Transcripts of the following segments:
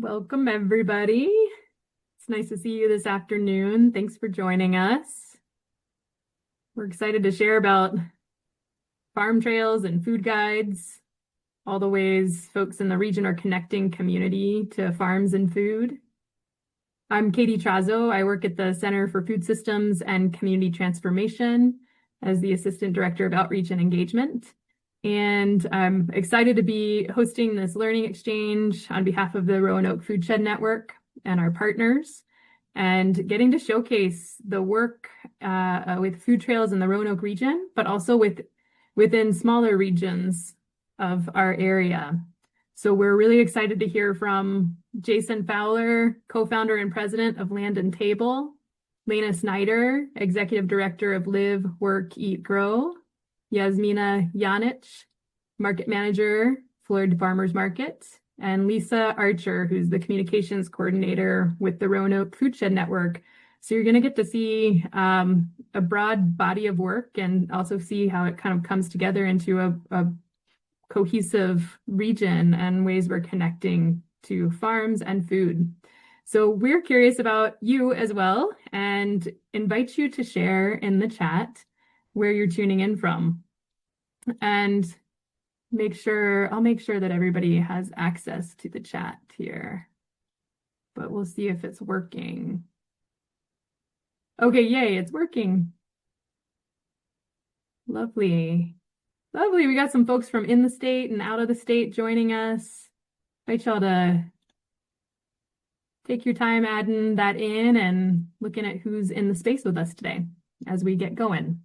Welcome, everybody. It's nice to see you this afternoon. Thanks for joining us. We're excited to share about farm trails and food guides, all the ways folks in the region are connecting community to farms and food. I'm Katie Trazo. I work at the Center for Food Systems and Community Transformation as the Assistant Director of Outreach and Engagement. And I'm excited to be hosting this learning exchange on behalf of the Roanoke Food Shed Network and our partners, and getting to showcase the work with food trails in the Roanoke region, but also within smaller regions of our area. So we're really excited to hear from Jason Fowler, co-founder and president of Land and Table, Lena Snyder, executive director of Live, Work, Eat, Grow, Yasmina Janich, market manager, Floyd Farmers Market, and Lisa Archer, who's the communications coordinator with the Roanoke Food Shed Network. So you're going to get to see a broad body of work and also see how it kind of comes together into a cohesive region and ways we're connecting to farms and food. So we're curious about you as well and invite you to share in the chat where you're tuning in from. And I'll make sure that everybody has access to the chat here, but we'll see if it's working. Okay, yay, it's working. Lovely. Lovely. We got some folks from in the state and out of the state joining us. Invite y'all to take your time adding that in and looking at who's in the space with us today as we get going.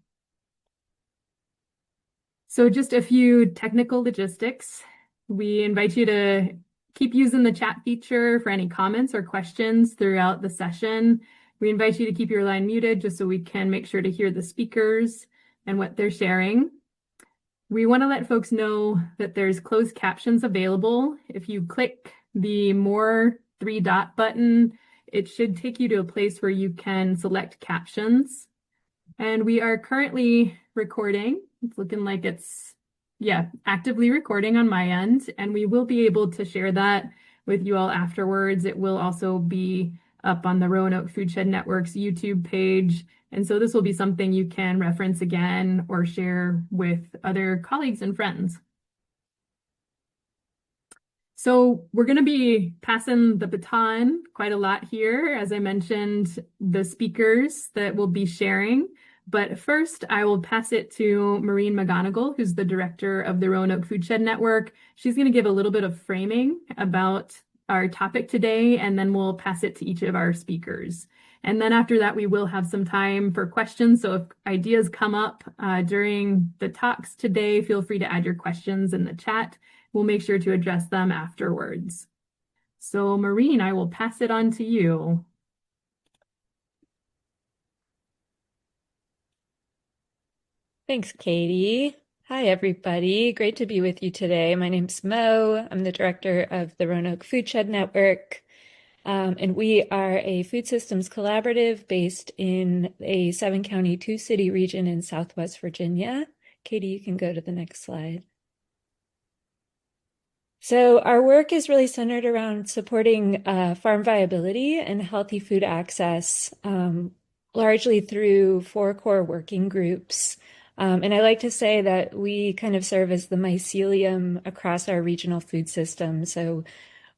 So just a few technical logistics. We invite you to keep using the chat feature for any comments or questions throughout the session. We invite you to keep your line muted just so we can make sure to hear the speakers and what they're sharing. We want to let folks know that there's closed captions available. If you click the more three-dot button, it should take you to a place where you can select captions. And we are currently recording. It's looking like it's, actively recording on my end, and we will be able to share that with you all afterwards. It will also be up on the Roanoke Food Shed Network's YouTube page. And so this will be something you can reference again or share with other colleagues and friends. So we're going to be passing the baton quite a lot here. As I mentioned, the speakers that will be sharing. But first, I will pass it to Maureen McGonigal, who's the director of the Roanoke Food Shed Network. She's going to give a little bit of framing about our topic today, and then we'll pass it to each of our speakers. And then after that, we will have some time for questions. So if ideas come up during the talks today, feel free to add your questions in the chat. We'll make sure to address them afterwards. So Maureen, I will pass it on to you. Thanks, Katie. Hi, everybody. Great to be with you today. My name's Mo. I'm the director of the Roanoke Food Shed Network. And we are a food systems collaborative based in a 7-county, 2-city region in Southwest Virginia. Katie, you can go to the next slide. So our work is really centered around supporting farm viability and healthy food access, largely through 4 core working groups. And I like to say that we kind of serve as the mycelium across our regional food system. So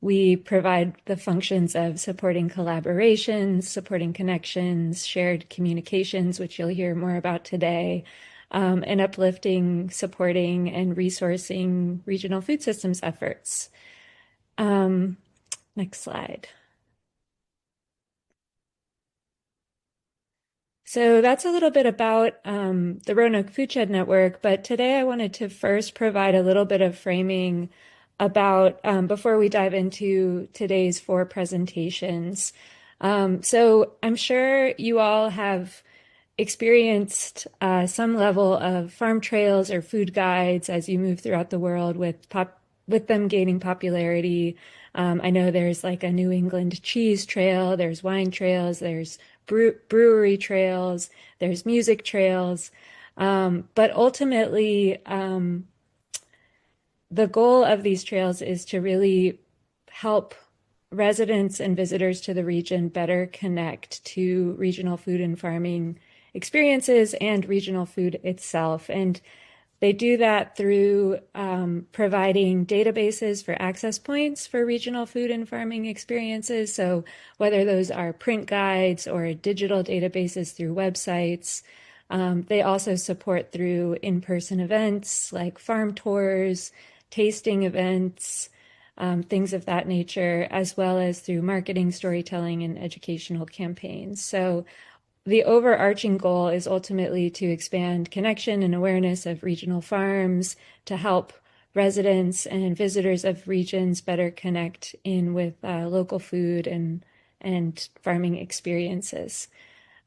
we provide the functions of supporting collaborations, supporting connections, shared communications, which you'll hear more about today, and uplifting, supporting, and resourcing regional food systems efforts. Next slide. So that's a little bit about the Roanoke Food Shed Network, but today I wanted to first provide a little bit of framing about, before we dive into today's 4 presentations. So I'm sure you all have experienced some level of farm trails or food guides as you move throughout the world with them gaining popularity. I know there's like a New England cheese trail, there's wine trails, there's brewery trails, there's music trails. But ultimately, the goal of these trails is to really help residents and visitors to the region better connect to regional food and farming experiences and regional food itself. And they do that through providing databases for access points for regional food and farming experiences. So whether those are print guides or digital databases through websites, they also support through in-person events like farm tours, tasting events, things of that nature, as well as through marketing, storytelling, and educational campaigns. So the overarching goal is ultimately to expand connection and awareness of regional farms to help residents and visitors of regions better connect in with local food and farming experiences.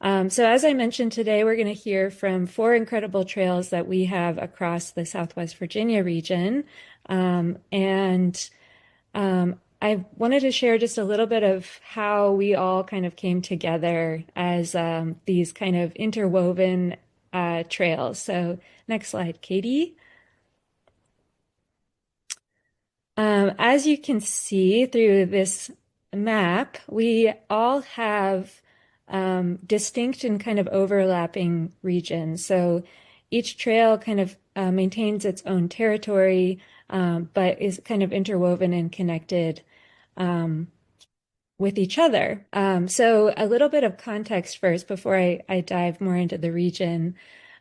So as I mentioned today, we're going to hear from 4 incredible trails that we have across the Southwest Virginia region. And I wanted to share just a little bit of how we all kind of came together as these kind of interwoven trails. So next slide, Katie. As you can see through this map, we all have distinct and kind of overlapping regions. So each trail kind of maintains its own territory, but is kind of interwoven and connected with each other. So a little bit of context first before I dive more into the region.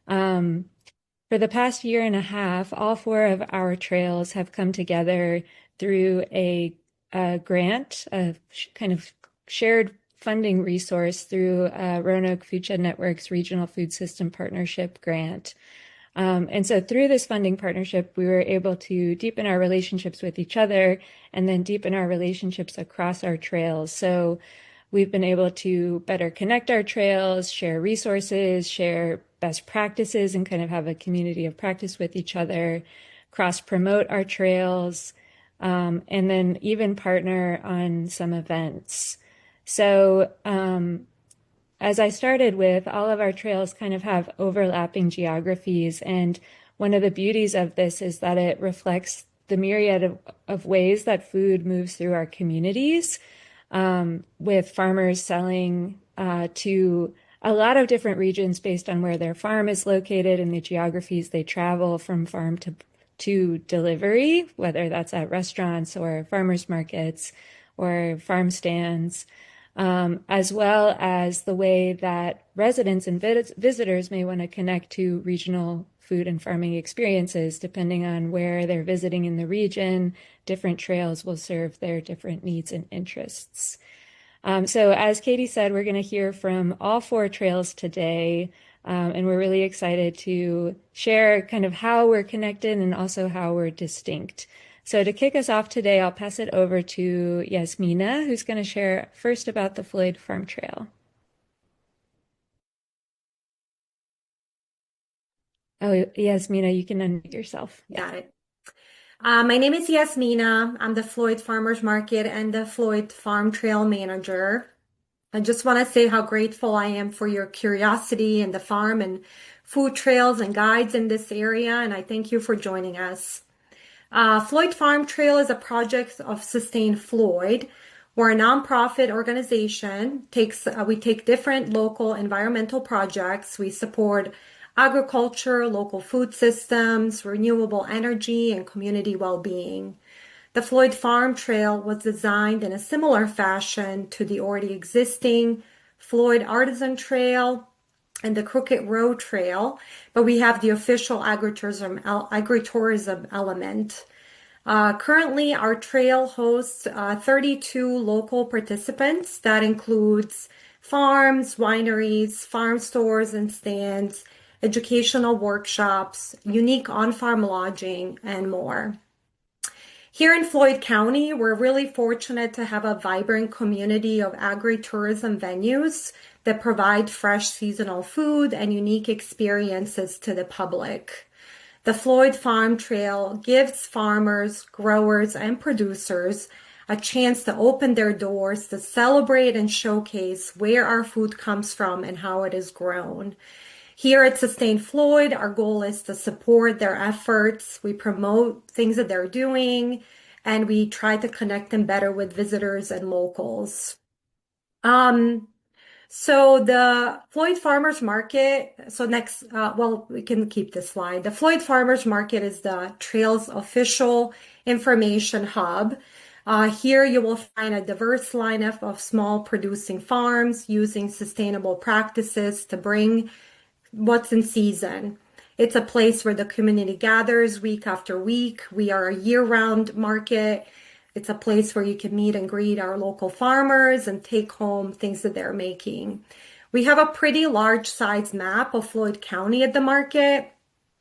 For the past year and a half, all 4 of our trails have come together through a grant, a kind of shared funding resource through Roanoke Food Network's Regional Food System Partnership grant. And so through this funding partnership, we were able to deepen our relationships with each other and then deepen our relationships across our trails. So we've been able to better connect our trails, share resources, share best practices, and kind of have a community of practice with each other, cross-promote our trails, and then even partner on some events. So as I started with, all of our trails kind of have overlapping geographies. And one of the beauties of this is that it reflects the myriad of ways that food moves through our communities, with farmers selling to a lot of different regions based on where their farm is located and the geographies they travel from farm to delivery, whether that's at restaurants or farmers markets or farm stands. As well as the way that residents and visitors may want to connect to regional food and farming experiences. Depending on where they're visiting in the region, different trails will serve their different needs and interests. So as Katie said, we're going to hear from all 4 trails today, and we're really excited to share kind of how we're connected and also how we're distinct. So to kick us off today, I'll pass it over to Yasmina, who's going to share first about the Floyd Farm Trail. Oh, Yasmina, you can unmute yourself. Got it. My name is Yasmina. I'm the Floyd Farmers Market and the Floyd Farm Trail Manager. I just want to say how grateful I am for your curiosity in the farm and food trails and guides in this area, and I thank you for joining us. Floyd Farm Trail is a project of Sustain Floyd. We're a nonprofit organization. We take different local environmental projects. We support agriculture, local food systems, renewable energy, and community well-being. The Floyd Farm Trail was designed in a similar fashion to the already existing Floyd Artisan Trail and the Crooked Road Trail, but we have the official agritourism element. Currently, our trail hosts 32 local participants. That includes farms, wineries, farm stores and stands, educational workshops, unique on-farm lodging, and more. Here in Floyd County, we're really fortunate to have a vibrant community of agritourism venues that provide fresh seasonal food and unique experiences to the public. The Floyd Farm Trail gives farmers, growers, and producers a chance to open their doors to celebrate and showcase where our food comes from and how it is grown. Here at Sustain Floyd, our goal is to support their efforts. We promote things that they're doing and we try to connect them better with visitors and locals. Um, so the Floyd Farmers Market, so next, well, we can keep this slide. The Floyd Farmers Market is the trail's official information hub. Here you will find a diverse lineup of small producing farms using sustainable practices to bring what's in season. It's a place where the community gathers week after week. We are a year-round market. It's a place where you can meet and greet our local farmers and take home things that they're making. We have a pretty large size map of Floyd County at the market.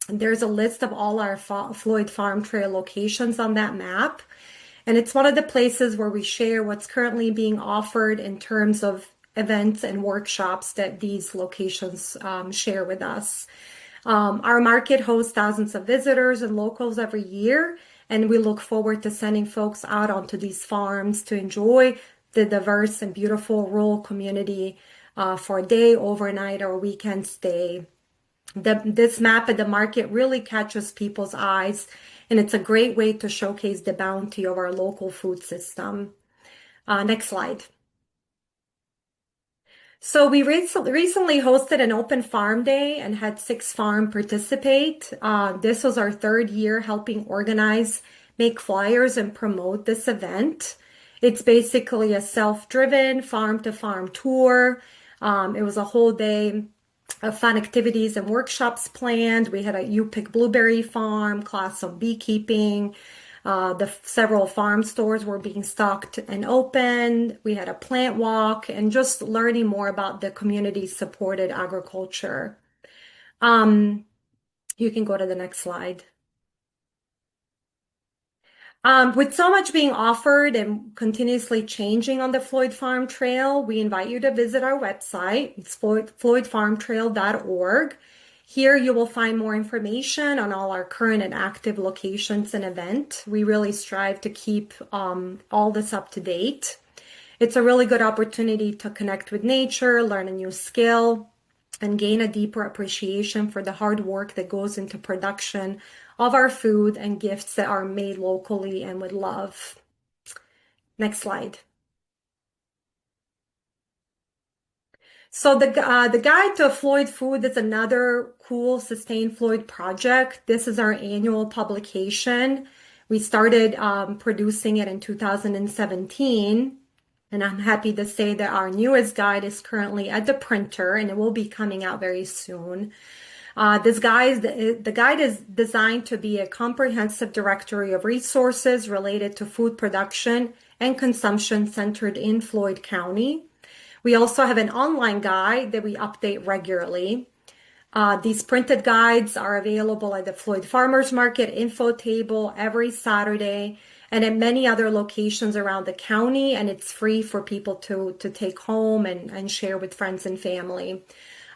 There's a list of all our Floyd Farm Trail locations on that map. And it's one of the places where we share what's currently being offered in terms of events and workshops that these locations share with us. Our market hosts thousands of visitors and locals every year, and we look forward to sending folks out onto these farms to enjoy the diverse and beautiful rural community for a day, overnight, or weekend stay. This map at the market really catches people's eyes, and it's a great way to showcase the bounty of our local food system. Next slide. So we recently hosted an open farm day and had 6 farms participate. This was our 3rd year helping organize, make flyers, and promote this event. It's basically a self-driven farm-to-farm tour. It was a whole day of fun activities and workshops planned. We had a You Pick Blueberry Farm, class on beekeeping. The several farm stores were being stocked and opened. We had a plant walk and just learning more about the community-supported agriculture. You can go to the next slide. With so much being offered and continuously changing on the Floyd Farm Trail, we invite you to visit our website. It's floydfarmtrail.org. Here you will find more information on all our current and active locations and events. We really strive to keep all this up to date. It's a really good opportunity to connect with nature, learn a new skill, and gain a deeper appreciation for the hard work that goes into production of our food and gifts that are made locally and with love. Next slide. So the Guide to Floyd Food is another cool Sustain Floyd project. This is our annual publication. We started producing it in 2017, and I'm happy to say that our newest guide is currently at the printer, and it will be coming out very soon. The guide is designed to be a comprehensive directory of resources related to food production and consumption centered in Floyd County. We also have an online guide that we update regularly. These printed guides are available at the Floyd Farmers Market info table every Saturday and at many other locations around the county, and it's free for people to take home and share with friends and family.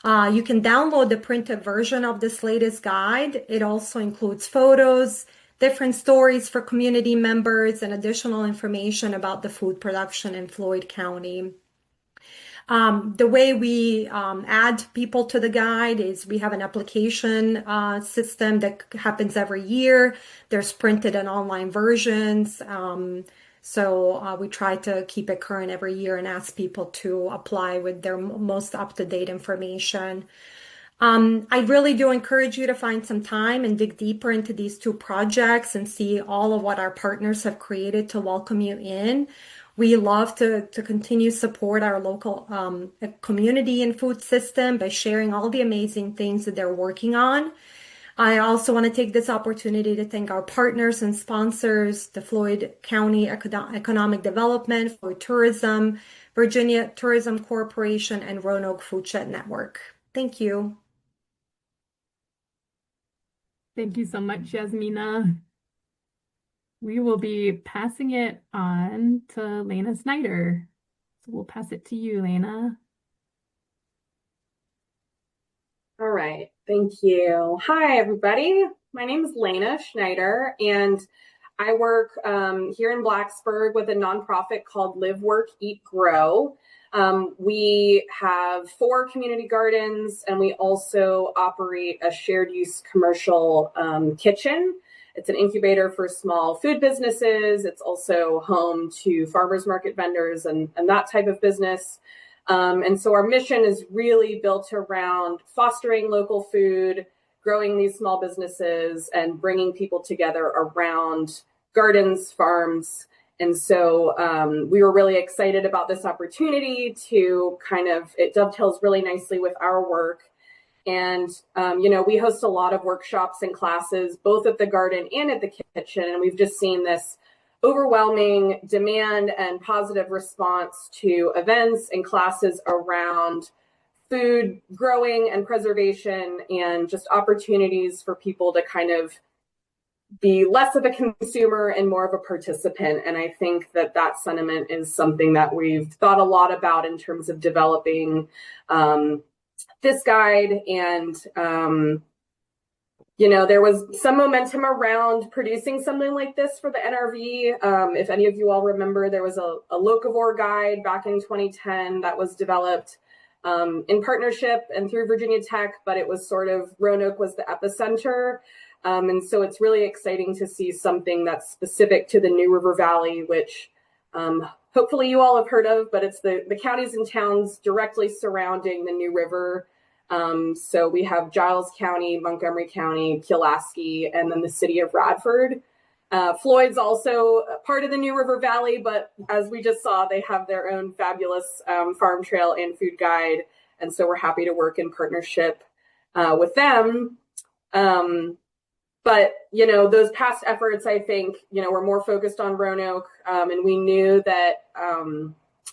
You can download the printed version of this latest guide. It also includes photos, different stories for community members, and additional information about the food production in Floyd County. The way we add people to the guide is we have an application system that happens every year. There's printed and online versions. So we try to keep it current every year and ask people to apply with their most up-to-date information. I really do encourage you to find some time and dig deeper into these 2 projects and see all of what our partners have created to welcome you in. We love to continue support our local community and food system by sharing all the amazing things that they're working on. I also want to take this opportunity to thank our partners and sponsors, the Floyd County Economic Development, Floyd Tourism, Virginia Tourism Corporation, and Roanoke Food Shed Network. Thank you. Thank you so much, Yasmina. We will be passing it on to Lena Snyder. So we'll pass it to you, Lena. All right, thank you. Hi, everybody. My name is Lena Schneider, and I work here in Blacksburg with a nonprofit called Live, Work, Eat, Grow. We have 4 community gardens, and we also operate a shared use commercial kitchen. It's an incubator for small food businesses. It's also home to farmers market vendors and that type of business. And so our mission is really built around fostering local food, growing these small businesses, and bringing people together around gardens, farms. And so we were really excited about this opportunity to it dovetails really nicely with our work. And, we host a lot of workshops and classes, both at the garden and at the kitchen. And we've just seen this overwhelming demand and positive response to events and classes around food growing and preservation, and just opportunities for people to kind of be less of a consumer and more of a participant. And I think that sentiment is something that we've thought a lot about in terms of developing this guide. And there was some momentum around producing something like this for the NRV. If any of you all remember, there was a locavore guide back in 2010 that was developed in partnership and through Virginia Tech, but it was Roanoke was the epicenter. And so it's really exciting to see something that's specific to the New River Valley, which hopefully you all have heard of, but it's the counties and towns directly surrounding the New River. So we have Giles County, Montgomery County, Pulaski, and then the city of Radford. Floyd's also part of the New River Valley, but as we just saw, they have their own fabulous farm trail and food guide. And so we're happy to work in partnership with them. But, those past efforts, I think, were more focused on Roanoke. And we knew that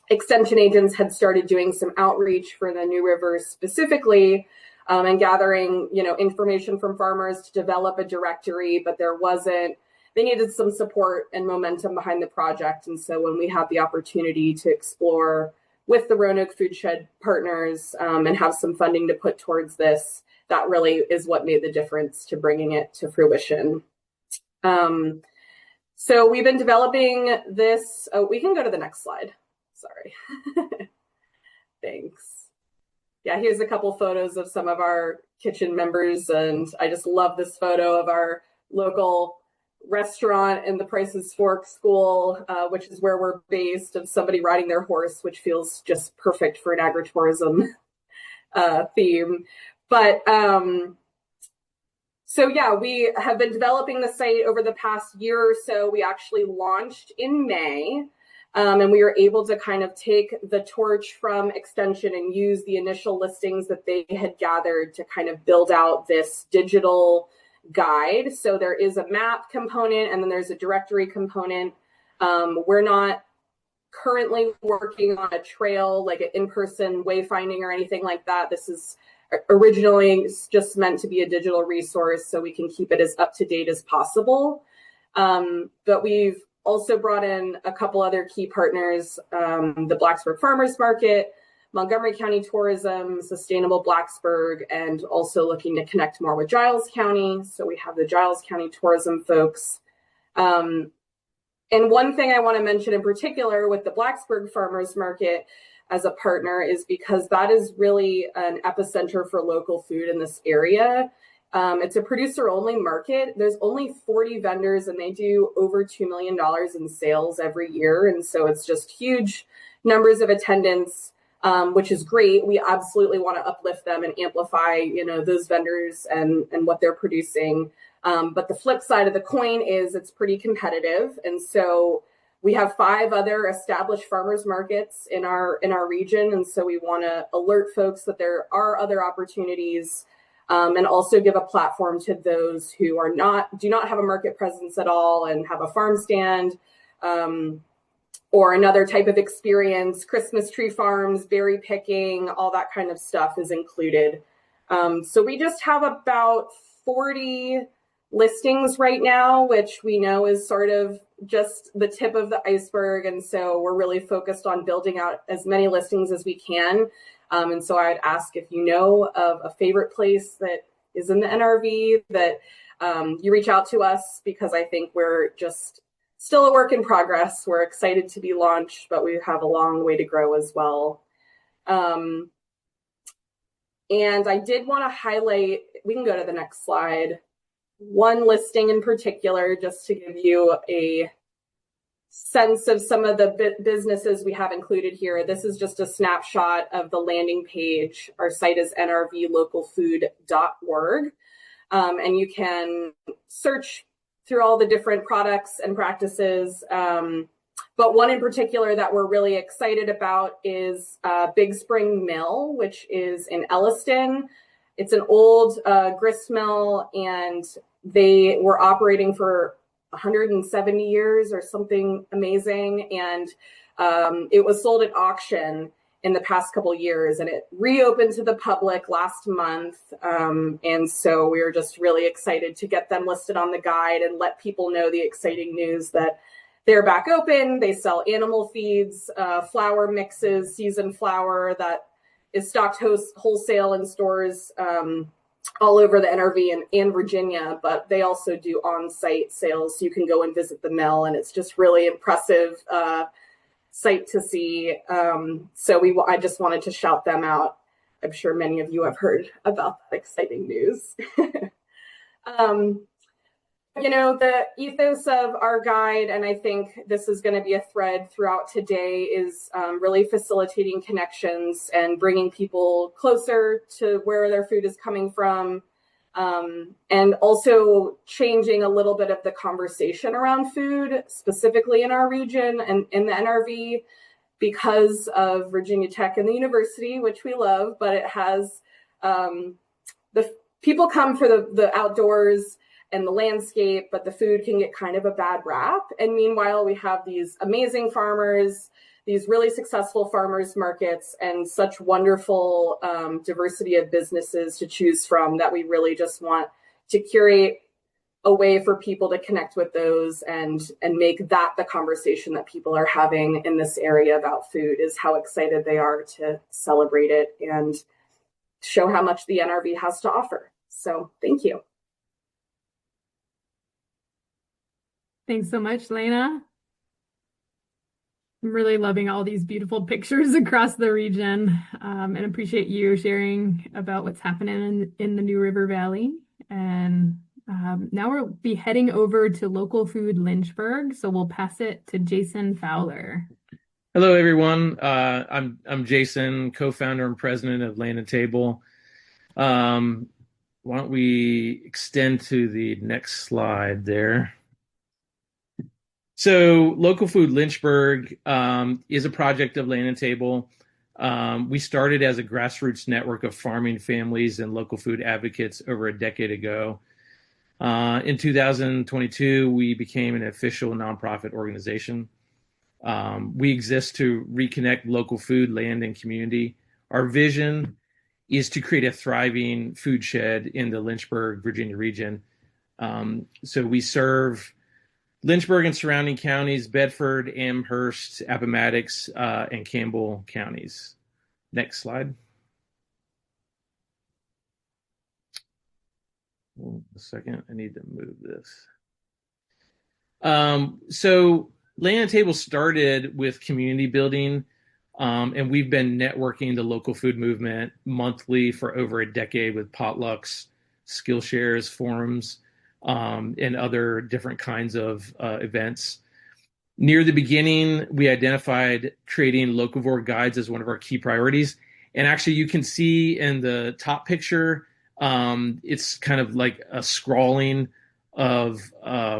extension agents had started doing some outreach for the New River specifically, and gathering, information from farmers to develop a directory, but they needed some support and momentum behind the project. And so when we had the opportunity to explore with the Roanoke Food Shed partners and have some funding to put towards this, that really is what made the difference to bringing it to fruition. So we've been developing this. Oh, we can go to the next slide. Sorry. Thanks. Yeah, here's a couple photos of some of our kitchen members. And I just love this photo of our local restaurant in the Price's Fork School, which is where we're based, of somebody riding their horse, which feels just perfect for an agritourism theme. But so yeah, we have been developing the site over the past year or so. We actually launched in May. And we were able to kind of take the torch from Extension and use the initial listings that they had gathered to kind of build out this digital guide. So there is a map component, and then there's a directory component. We're not currently working on a trail, like an in-person wayfinding or anything like that. This is originally just meant to be a digital resource so we can keep it as up-to-date as possible. But we've also brought in a couple other key partners, the Blacksburg Farmers Market, Montgomery County Tourism, Sustainable Blacksburg, and also looking to connect more with Giles County. So we have the Giles County Tourism folks. And one thing I want to mention in particular with the Blacksburg Farmers Market as a partner is because that is really an epicenter for local food in this area. It's a producer-only market. There's only 40 vendors, and they do over $2 million in sales every year. And so it's just huge numbers of attendance, which is great. We absolutely want to uplift them and amplify, those vendors and what they're producing. But the flip side of the coin is it's pretty competitive. And so we have 5 other established farmers markets in our region. And so we want to alert folks that there are other opportunities, and also give a platform to those who do not have a market presence at all and have a farm stand, or another type of experience. Christmas tree farms, berry picking, all that kind of stuff is included. So we just have about 40 listings right now, which we know is sort of just the tip of the iceberg. And so we're really focused on building out as many listings as we can. And so I'd ask if you know of a favorite place that is in the NRV that you reach out to us, because I think we're just still a work in progress. We're excited to be launched, but we have a long way to grow as well. And I did want to highlight, we can go to the next slide. one listing in particular, just to give you a sense of some of the businesses we have included here. This is just a snapshot of the landing page. Our site is nrvlocalfood.org. And you can search through all the different products and practices. But one in particular that we're really excited about is Big Spring Mill, which is in Elliston. It's an old grist mill, and they were operating for 170 years or something amazing. And it was sold at auction in the past couple of years, and it reopened to the public last month. And so we were just really excited to get them listed on the guide and let people know the exciting news that they're back open. They sell animal feeds, flour mixes, seasoned flour that is stocked wholesale in stores all over the NRV and Virginia, but they also do on-site sales. So you can go and visit the mill, and it's just really impressive sight to see. So I just wanted to shout them out. I'm sure many of you have heard about that exciting news. The ethos of our guide, and I think this is going to be a thread throughout today, is really facilitating connections and bringing people closer to where their food is coming from, and also changing a little bit of the conversation around food, specifically in our region and in the NRV, because of Virginia Tech and the university, which we love, but it has the people come for the outdoors and the landscape, but the food can get kind of a bad rap. And meanwhile, we have these amazing farmers, these really successful farmers markets, and such wonderful diversity of businesses to choose from that we really just want to curate a way for people to connect with those and make that the conversation that people are having in this area about food, is how excited they are to celebrate it and show how much the NRV has to offer. So thank you. Thanks so much, Lena. I'm really loving all these beautiful pictures across the region, and appreciate you sharing about what's happening in the New River Valley. And now we'll be heading over to local food Lynchburg, so we'll pass it to Jason Fowler. Hello, everyone. I'm Jason, co-founder and president of Land and Table. Why don't we extend to the next slide there? So Local Food Lynchburg is a project of Land and Table. We started as a grassroots network of farming families and local food advocates over a decade ago. In 2022, we became an official nonprofit organization. We exist to reconnect local food, land, and community. Our vision is to create a thriving food shed in the Lynchburg, Virginia region. So we serve Lynchburg and surrounding counties, Bedford, Amherst, Appomattox, and Campbell counties. Next slide. Hold a second, I need to move this. So Land and Table started with community building, and we've been networking the local food movement monthly for over a decade with potlucks, skill shares, forums, and other different kinds of events. Near the beginning, we identified creating locavore guides as one of our key priorities. And actually, you can see in the top picture, it's kind of like a scrawling of a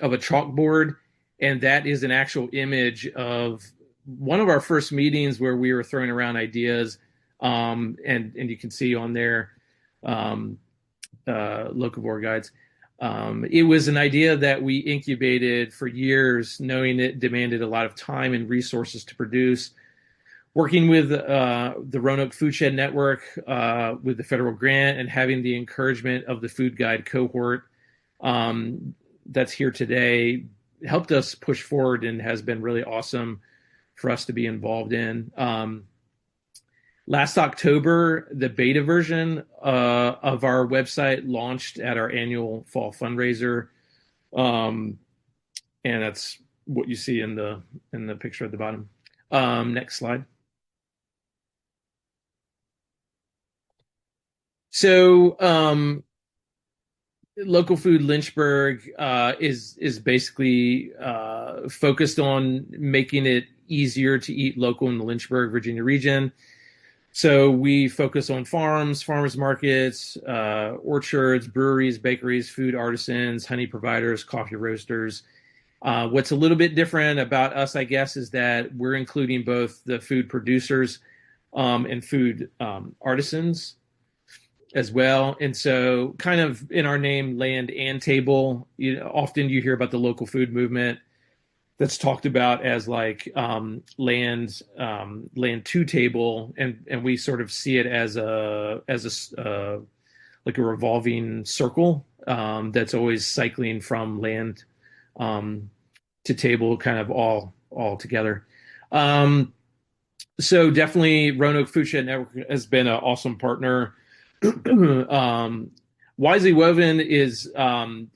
chalkboard. And that is an actual image of one of our first meetings where we were throwing around ideas. And you can see on there, locavore guides. It was an idea that we incubated for years, knowing it demanded a lot of time and resources to produce. Working with the Roanoke Food Shed Network, with the federal grant, and having the encouragement of the food guide cohort that's here today, helped us push forward and has been really awesome for us to be involved in. Last October, the beta version of our website launched at our annual fall fundraiser, and that's what you see in the picture at the bottom. Next slide. So Local Food Lynchburg is basically focused on making it easier to eat local in the Lynchburg, Virginia region. So we focus on farms, farmers markets, orchards, breweries, bakeries, food artisans, honey providers, coffee roasters. What's a little bit different about us, I guess, is that we're including both the food producers and food artisans as well. And so, kind of in our name, land and table, often you hear about the local food movement that's talked about as like land to table, and we sort of see it as a like a revolving circle that's always cycling from land to table, kind of all together. So definitely Roanoke Food Shed Network has been an awesome partner. Wisely Woven is my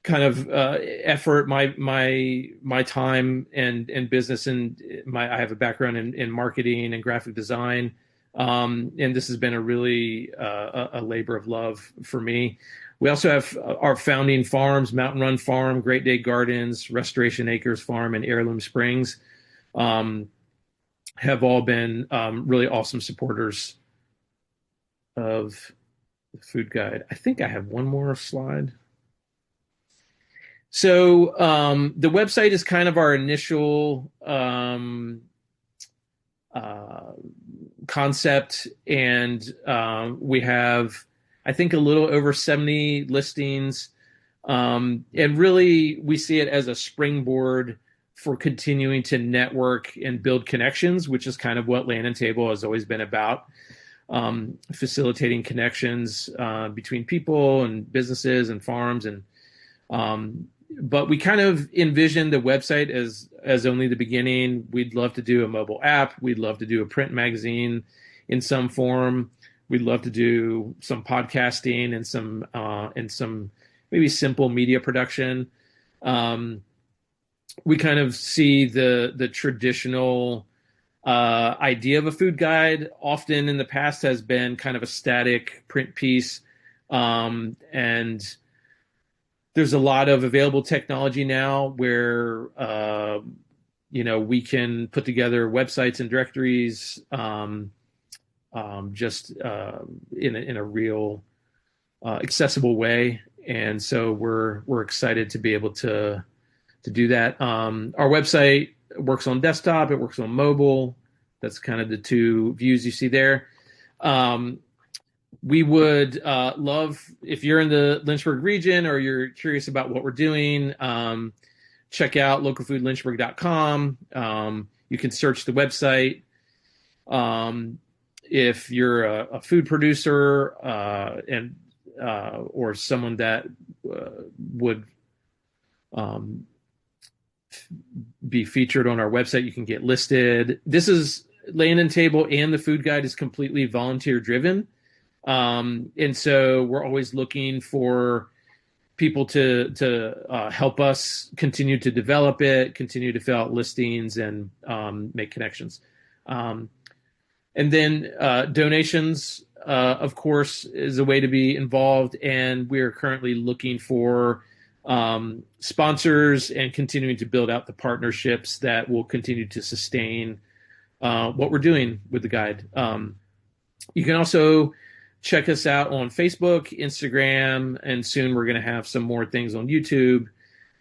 kind of effort, my time and business, and I have a background in marketing and graphic design, and this has been a really a labor of love for me. We also have our founding farms: Mountain Run Farm, Great Day Gardens, Restoration Acres Farm, and Heirloom Springs. Have all been really awesome supporters of the food guide. I think I have one more slide. So the website is kind of our initial concept, and we have, I think, a little over 70 listings, and really we see it as a springboard for continuing to network and build connections, which is kind of what Land and Table has always been about, facilitating connections between people and businesses and farms. And but we kind of envision the website as only the beginning. We'd love to do a mobile app. We'd love to do a print magazine in some form. We'd love to do some podcasting and some maybe simple media production. We kind of see the traditional idea of a food guide often in the past has been kind of a static print piece, and there's a lot of available technology now where we can put together websites and directories just in a real accessible way, and so we're excited to be able to do that. Our website works on desktop, it works on mobile. That's kind of the two views you see there. We would love, if you're in the Lynchburg region or you're curious about what we're doing, check out localfoodlynchburg.com. You can search the website. If you're a food producer and or someone that would be featured on our website, you can get listed. This is Land and Table, and the food guide is completely volunteer driven. And so we're always looking for people to help us continue to develop it, continue to fill out listings, and make connections. And then donations, of course, is a way to be involved. And we are currently looking for sponsors and continuing to build out the partnerships that will continue to sustain what we're doing with the guide. You can also check us out on Facebook, Instagram, and soon we're going to have some more things on YouTube.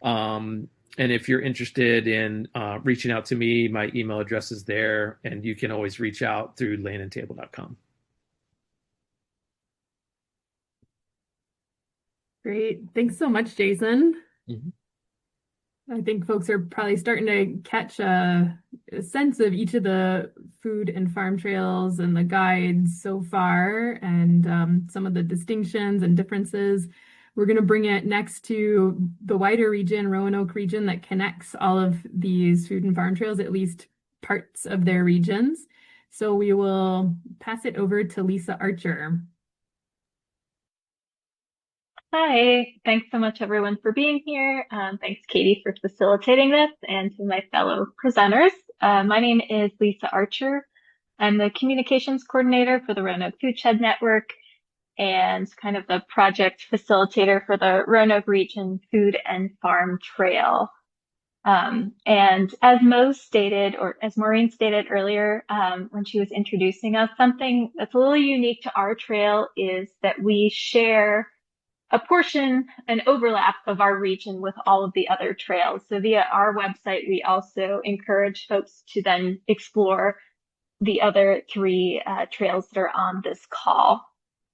And if you're interested in reaching out to me, my email address is there, and you can always reach out through landandtable.com. Great. Thanks so much, Jason. Mm-hmm. I think folks are probably starting to catch a sense of each of the food and farm trails and the guides so far, and some of the distinctions and differences. We're going to bring it next to the wider region, Roanoke region, that connects all of these food and farm trails, at least parts of their regions. So we will pass it over to Lisa Archer. Hi, thanks so much everyone for being here. Thanks Katie for facilitating this, and to my fellow presenters. My name is Lisa Archer. I'm the communications coordinator for the Roanoke Food Shed Network, and kind of the project facilitator for the Roanoke Region Food and Farm Trail. And as Mo stated, or as Maureen stated earlier, when she was introducing us, something that's a little unique to our trail is that we share a portion, an overlap of our region with all of the other trails. So via our website, we also encourage folks to then explore the other three trails that are on this call.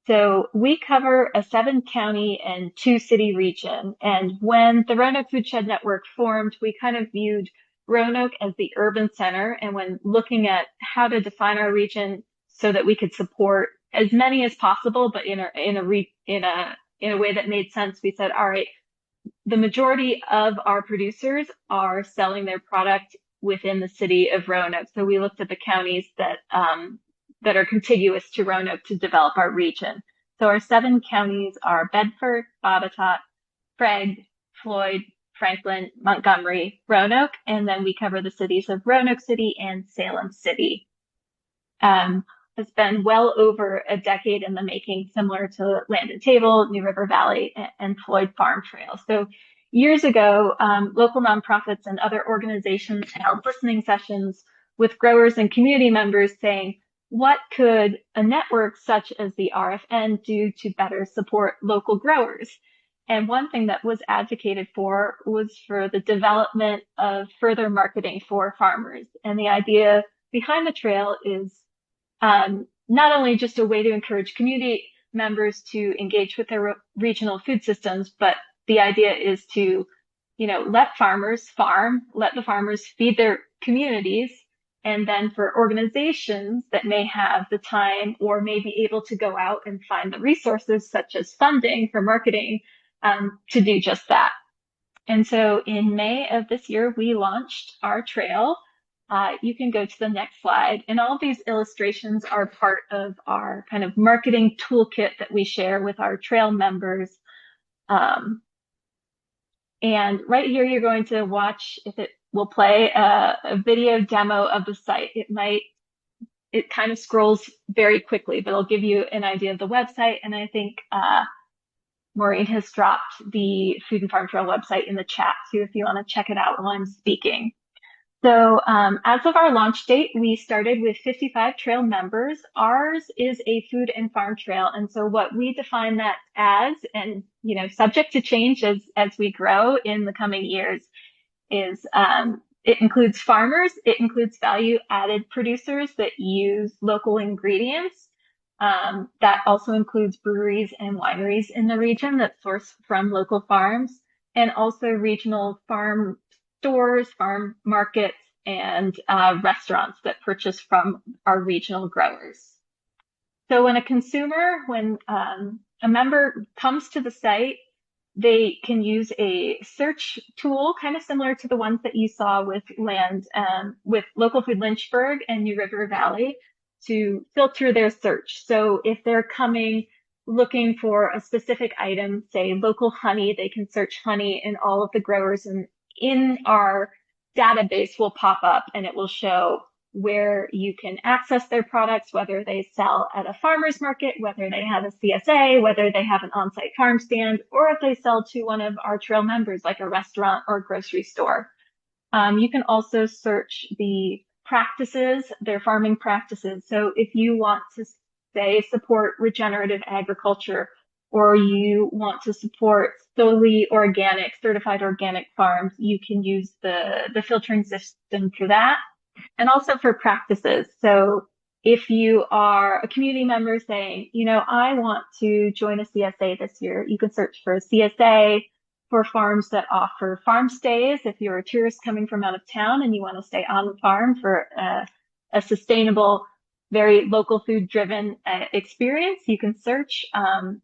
So we cover a 7-county and 2-city region. And when the Roanoke Foodshed Network formed, we kind of viewed Roanoke as the urban center. And when looking at how to define our region so that we could support as many as possible, but in a way that made sense, we said, all right, the majority of our producers are selling their product within the city of Roanoke. So we looked at the counties that are contiguous to Roanoke to develop our region. So our 7 counties are Bedford, Botetourt, Craig, Floyd, Franklin, Montgomery, Roanoke, and then we cover the cities of Roanoke City and Salem City. It's been well over a decade in the making, similar to Land and Table, New River Valley, and Floyd Farm Trail. So years ago, local nonprofits and other organizations held listening sessions with growers and community members saying, what could a network such as the RFN do to better support local growers? And one thing that was advocated for was for the development of further marketing for farmers. And the idea behind the trail is not only just a way to encourage community members to engage with their regional food systems, but the idea is to, let farmers farm, let the farmers feed their communities. And then for organizations that may have the time or may be able to go out and find the resources such as funding for marketing to do just that. And so in May of this year, we launched our trail. You can go to the next slide. And all of these illustrations are part of our kind of marketing toolkit that we share with our trail members. And right here, you're going to watch, if it will play, a video demo of the site. It kind of scrolls very quickly, but it'll give you an idea of the website. And I think Maureen has dropped the Food and Farm Trail website in the chat too, if you want to check it out while I'm speaking. So as of our launch date, we started with 55 trail members. Ours is a food and farm trail. And so what we define that as, and subject to change as we grow in the coming years, is it includes farmers, it includes value added producers that use local ingredients. That also includes breweries and wineries in the region that source from local farms, and also regional farm stores, farm markets, and restaurants that purchase from our regional growers. So when a member comes to the site, they can use a search tool, kind of similar to the ones that you saw with with Local Food Lynchburg and New River Valley, to filter their search. So if they're coming looking for a specific item, say local honey, they can search honey, and all of the growers in our database will pop up, and it will show where you can access their products, whether they sell at a farmer's market, whether they have a CSA, whether they have an on-site farm stand, or if they sell to one of our trail members, like a restaurant or grocery store. You can also search the practices, their farming practices. So if you want to, say, support regenerative agriculture, or you want to support solely organic, certified organic farms, you can use the filtering system for that. And also for practices. So if you are a community member saying, I want to join a CSA this year, you can search for a CSA for farms that offer farm stays. If you're a tourist coming from out of town and you want to stay on the farm for a sustainable, very local food driven experience, you can search.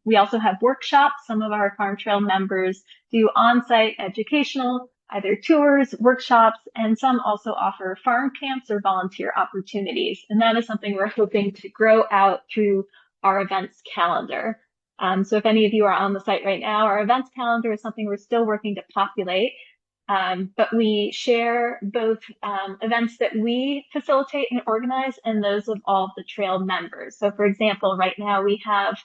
We also have workshops. Some of our Farm Trail members do on-site educational, either tours, workshops, and some also offer farm camps or volunteer opportunities. And that is something we're hoping to grow out through our events calendar. So if any of you are on the site right now, our events calendar is something we're still working to populate. But we share both events that we facilitate and organize and those of all of the trail members. So for example, right now we have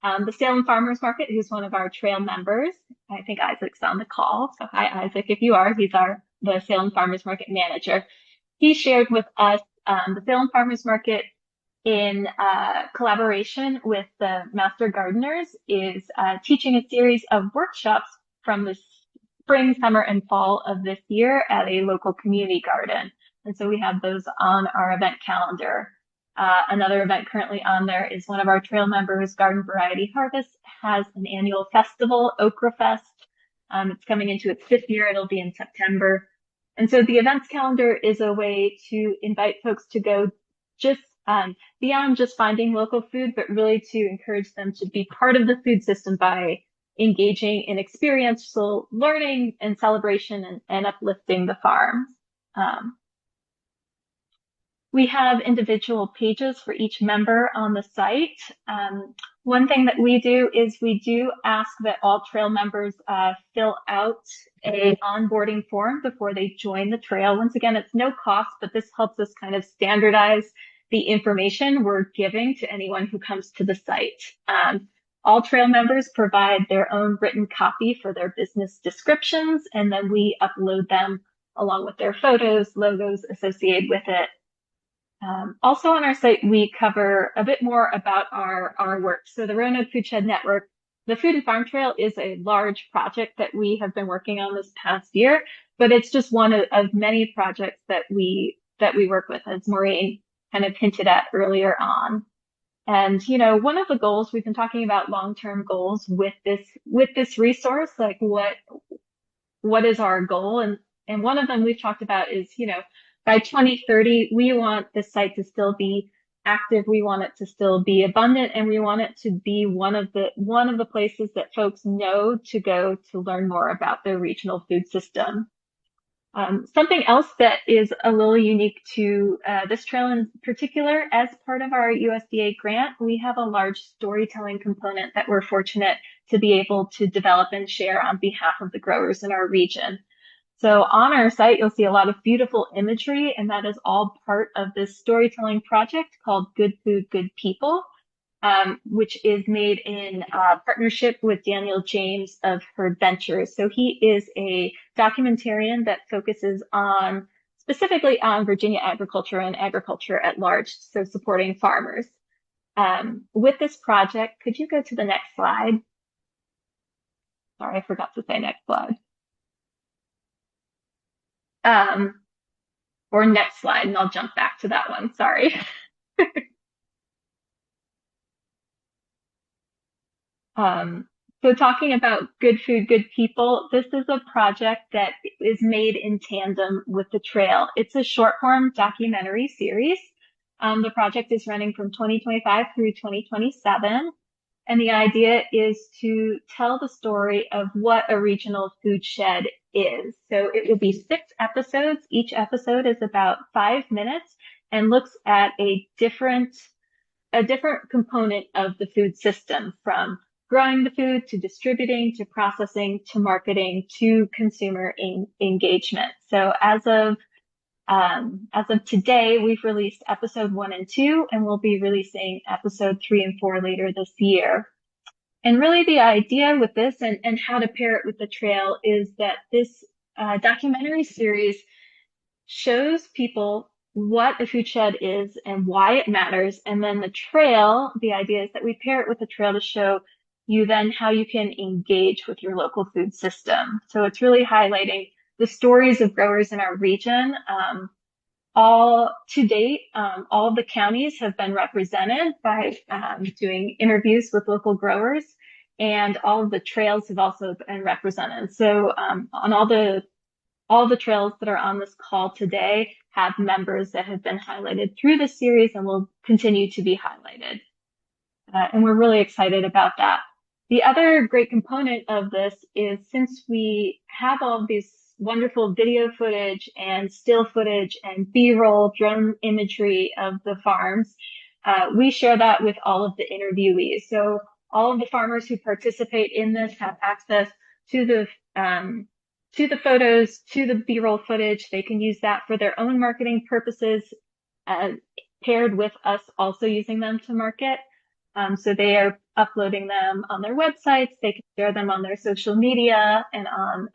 the Salem Farmers Market, who's one of our trail members. I think Isaac's on the call. So hi, Isaac, if you are. He's the Salem Farmers Market manager. He shared with us the Salem Farmers Market in collaboration with the Master Gardeners is teaching a series of workshops from the spring, summer, and fall of this year at a local community garden. And so we have those on our event calendar. Another event currently on there is one of our trail members, Garden Variety Harvest, has an annual festival, Okra Fest. It's coming into its 5th year. It'll be in September. And so the events calendar is a way to invite folks to go just beyond just finding local food, but really to encourage them to be part of the food system by engaging in experiential learning and celebration and uplifting the farms. We have individual pages for each member on the site. One thing that we do is we do ask that all trail members fill out a onboarding form before they join the trail. Once again, it's no cost, but this helps us kind of standardize the information we're giving to anyone who comes to the site. All trail members provide their own written copy for their business descriptions, and then we upload them along with their photos, logos associated with it. Also on our site, we cover a bit more about our work. So the Roanoke Foodshed Network, the Food and Farm Trail is a large project that we have been working on this past year, but it's just one of many projects that we work with, as Maureen kind of hinted at earlier on. And, you know, one of the goals, we've been talking about long-term goals with this resource, like what is our goal? And one of them we've talked about is, you know, by 2030, we want the site to still be active. We want it to still be abundant, and we want it to be one of the places that folks know to go to learn more about their regional food system. Something else that is a little unique to this trail in particular, as part of our USDA grant, we have a large storytelling component that we're fortunate to be able to develop and share on behalf of the growers in our region. So on our site, you'll see a lot of beautiful imagery, and that is all part of this storytelling project called Good Food, Good People, which is made in partnership with Daniel James of Herd Ventures. So he is a documentarian that focuses specifically on Virginia agriculture and agriculture at large, so supporting farmers. With this project, could you go to the next slide? Sorry, I forgot to say next slide. Or next slide, and I'll jump back to that one. Sorry. So talking about Good Food, Good People, this is a project that is made in tandem with the trail. It's a short form documentary series. The project is running from 2025 through 2027. And the idea is to tell the story of what a regional food shed is. So it will be 6 episodes. Each episode is about 5 minutes and looks at a different component of the food system, from growing the food to distributing to processing to marketing to consumer engagement. So as of today, we've released episode 1 and 2, and we'll be releasing episode 3 and 4 later this year. And really the idea with this and how to pair it with the trail is that this documentary series shows people what a food shed is and why it matters. And then the trail, the idea is that we pair it with the trail to show you then how you can engage with your local food system. So it's really highlighting the stories of growers in our region. All to date, all of the counties have been represented by doing interviews with local growers, and all of the trails have also been represented. So on all the trails that are on this call today have members that have been highlighted through this series and will continue to be highlighted. And we're really excited about that. The other great component of this is, since we have all of these wonderful video footage and still footage and B-roll drone imagery of the farms, we share that with all of the interviewees. So all of the farmers who participate in this have access to the photos, to the B-roll footage. They can use that for their own marketing purposes, paired with us also using them to market. So they are uploading them on their websites. They can share them on their social media and on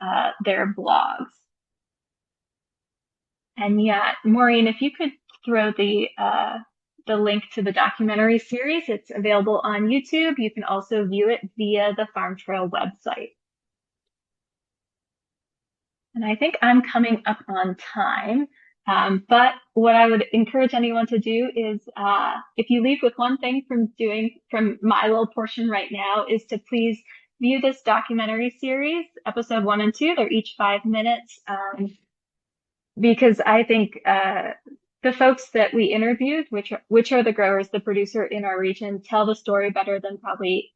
their blogs. And yeah, Maureen, if you could throw the link to the documentary series, it's available on YouTube. You can also view it via the Farm Trail website. And I think I'm coming up on time. But what I would encourage anyone to do is, if you leave with one thing from my little portion right now, is to please view this documentary series, episode 1 and 2. They're each 5 minutes. Because I think, the folks that we interviewed, which are the growers, the producer in our region, tell the story better than probably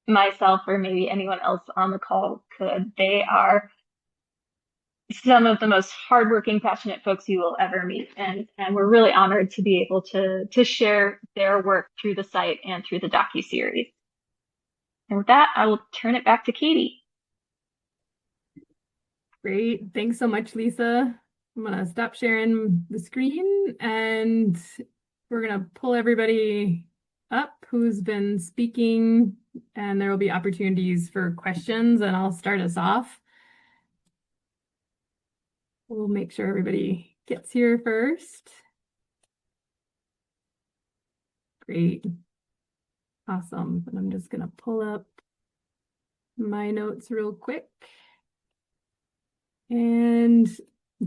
myself or maybe anyone else on the call could. They are some of the most hardworking, passionate folks you will ever meet. And we're really honored to be able to share their work through the site and through the docuseries. And with that, I will turn it back to Katie. Great. Thanks so much, Lisa. I'm going to stop sharing the screen and we're going to pull everybody up who's been speaking, and there will be opportunities for questions, and I'll start us off. We'll make sure everybody gets here first. Great. Awesome. And I'm just going to pull up my notes real quick. And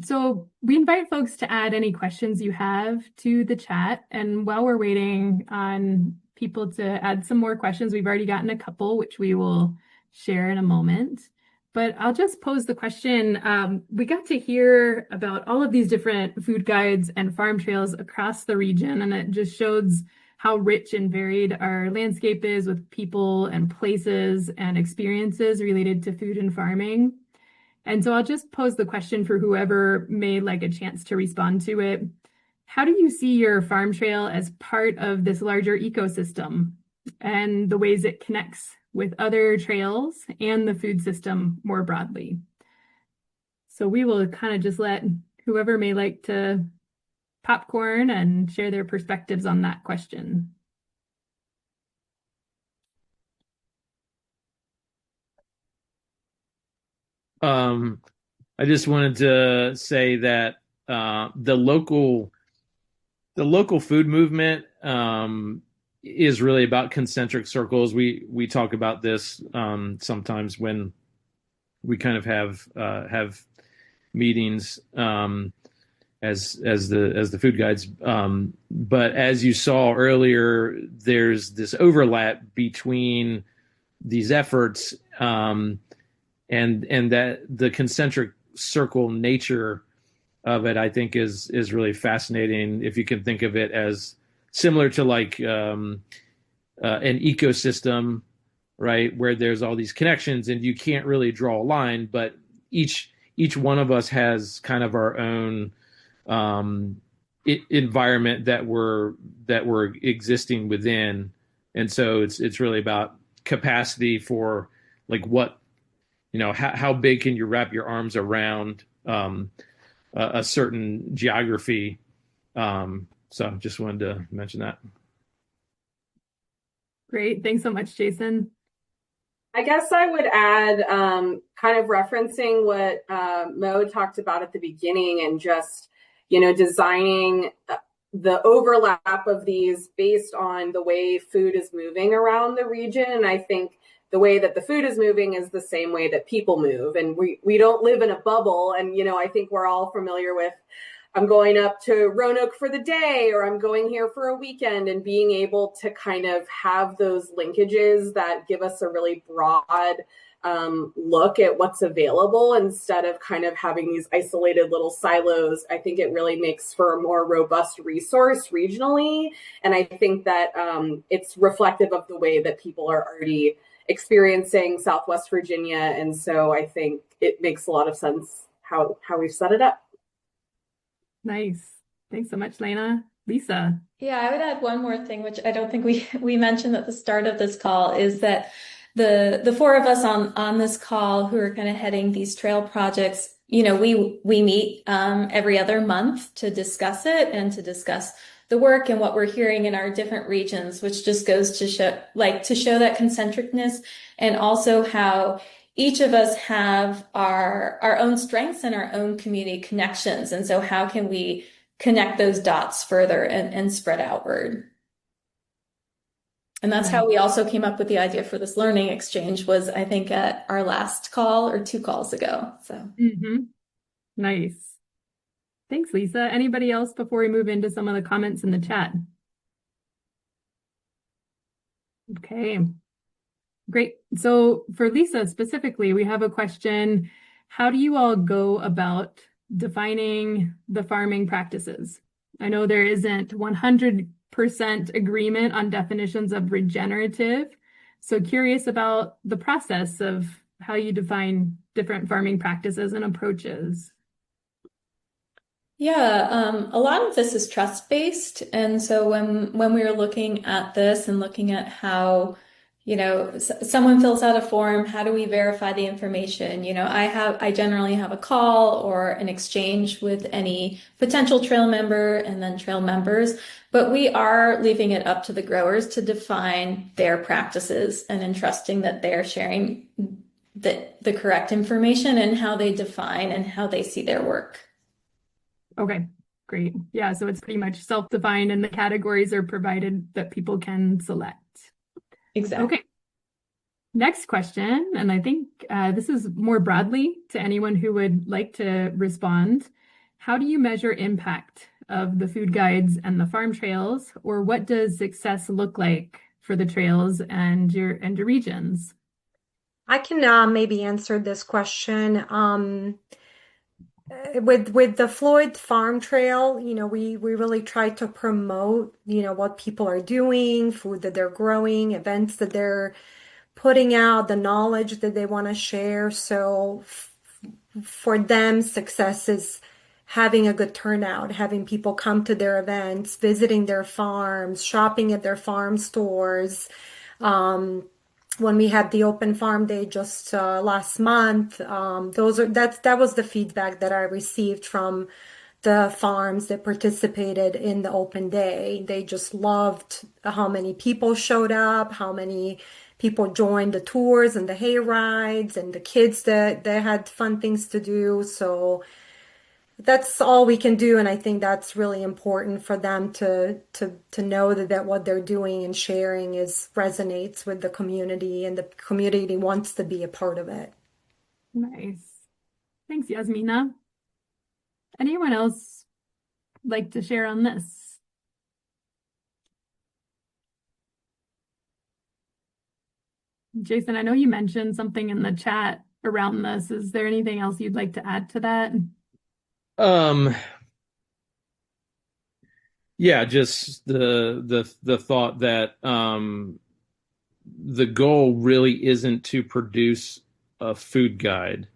so we invite folks to add any questions you have to the chat. And while we're waiting on people to add some more questions, we've already gotten a couple, which we will share in a moment. But I'll just pose the question. We got to hear about all of these different food guides and farm trails across the region, and it just shows how rich and varied our landscape is with people and places and experiences related to food and farming. And so I'll just pose the question for whoever may like a chance to respond to it. How do you see your farm trail as part of this larger ecosystem and the ways it connects with other trails and the food system more broadly? So we will kind of just let whoever may like to popcorn and share their perspectives on that question. I just wanted to say that the local food movement is really about concentric circles. We talk about this sometimes when we kind of have meetings as the food guides. But as you saw earlier, there's this overlap between these efforts. And that the concentric circle nature of it, I think, is really fascinating. If you can think of it as similar to like an ecosystem, right, where there's all these connections and you can't really draw a line, but each one of us has kind of our own environment that we're existing within, and so it's really about capacity for like what. How big can you wrap your arms around a certain geography? So just wanted to mention that. Great. Thanks so much, Jason. I guess I would add, kind of referencing what Mo talked about at the beginning, and just, designing the overlap of these based on the way food is moving around the region. And I think the way that the food is moving is the same way that people move. And we don't live in a bubble. And, I think we're all familiar with, I'm going up to Roanoke for the day, or I'm going here for a weekend, and being able to kind of have those linkages that give us a really broad look at what's available instead of kind of having these isolated little silos. I think it really makes for a more robust resource regionally. And I think that it's reflective of the way that people are already experiencing Southwest Virginia. And so I think it makes a lot of sense how we've set it up. Nice. Thanks so much, Lena. Lisa. Yeah, I would add one more thing, which I don't think we mentioned at the start of this call, is that the four of us on this call who are kind of heading these trail projects, we meet every other month to discuss it and to discuss the work and what we're hearing in our different regions, which just goes to show, to show that concentricness, and also how each of us have our own strengths and our own community connections. And so how can we connect those dots further and spread outward? And that's how we also came up with the idea for this learning exchange, was I think at our last call or 2 calls ago. So Nice. Thanks, Lisa. Anybody else before we move into some of the comments in the chat? Okay, great. So for Lisa specifically, we have a question. How do you all go about defining the farming practices? I know there isn't 100% agreement on definitions of regenerative. So curious about the process of how you define different farming practices and approaches. Yeah, a lot of this is trust-based. And so when we were looking at this and looking at how, someone fills out a form, how do we verify the information? I generally have a call or an exchange with any potential trail member and then trail members, but we are leaving it up to the growers to define their practices and entrusting that they're sharing the correct information and how they define and how they see their work. Okay, great. Yeah, so it's pretty much self-defined and the categories are provided that people can select. Exactly. Okay. Next question, and I think this is more broadly to anyone who would like to respond. How do you measure impact of the food guides and the farm trails, or what does success look like for the trails and your regions? I can maybe answer this question. With the Floyd Farm Trail, we really try to promote, what people are doing, food that they're growing, events that they're putting out, the knowledge that they want to share. So for them, success is having a good turnout, having people come to their events, visiting their farms, shopping at their farm stores. When we had the open farm day just last month, that was the feedback that I received from the farms that participated in the open day. They just loved how many people showed up, how many people joined the tours and the hay rides, and the kids that had fun things to do. So that's all we can do, and I think that's really important for them to know that what they're doing and sharing resonates with the community, and the community wants to be a part of it. Nice. Thanks, Yasmina. Anyone else like to share on this? Jason, I know you mentioned something in the chat around this. Is there anything else you'd like to add to that? Yeah, just the thought that the goal really isn't to produce a food guide.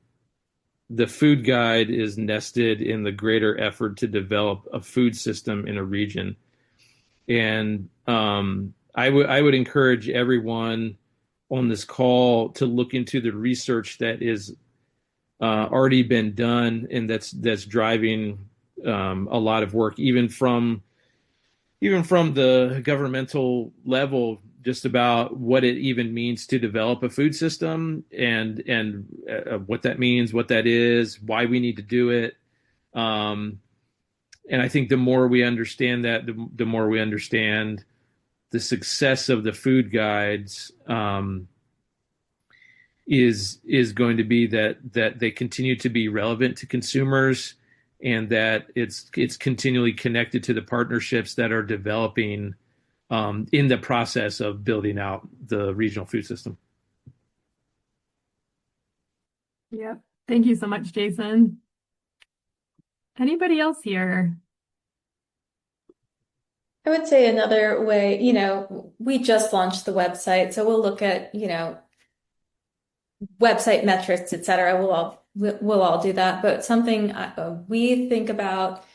The food guide is nested in the greater effort to develop a food system in a region. And I would encourage everyone on this call to look into the research that is already been done, and that's driving a lot of work, even from the governmental level, just about what it even means to develop a food system, and what that means, what that is, why we need to do it. And I think the more we understand that, the more we understand the success of the food guides. Is going to be that they continue to be relevant to consumers, and that it's continually connected to the partnerships that are developing in the process of building out the regional food system. Yeah, thank you so much, Jason. Anybody else here? I would say another way, we just launched the website, so we'll look at, website metrics, et cetera. We'll all do that. But something we think about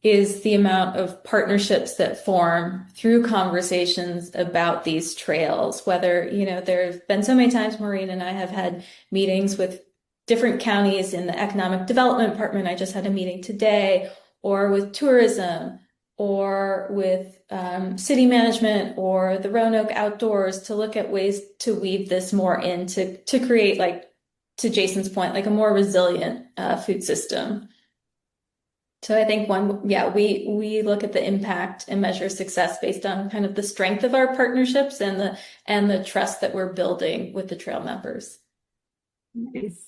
is the amount of partnerships that form through conversations about these trails. Whether, there's been so many times Maureen and I have had meetings with different counties in the economic development department. I just had a meeting today, or with tourism, or with city management or the Roanoke Outdoors to look at ways to weave this more in to create, like, to Jason's point, like a more resilient food system. So I think we look at the impact and measure success based on kind of the strength of our partnerships and the trust that we're building with the trail members. Nice.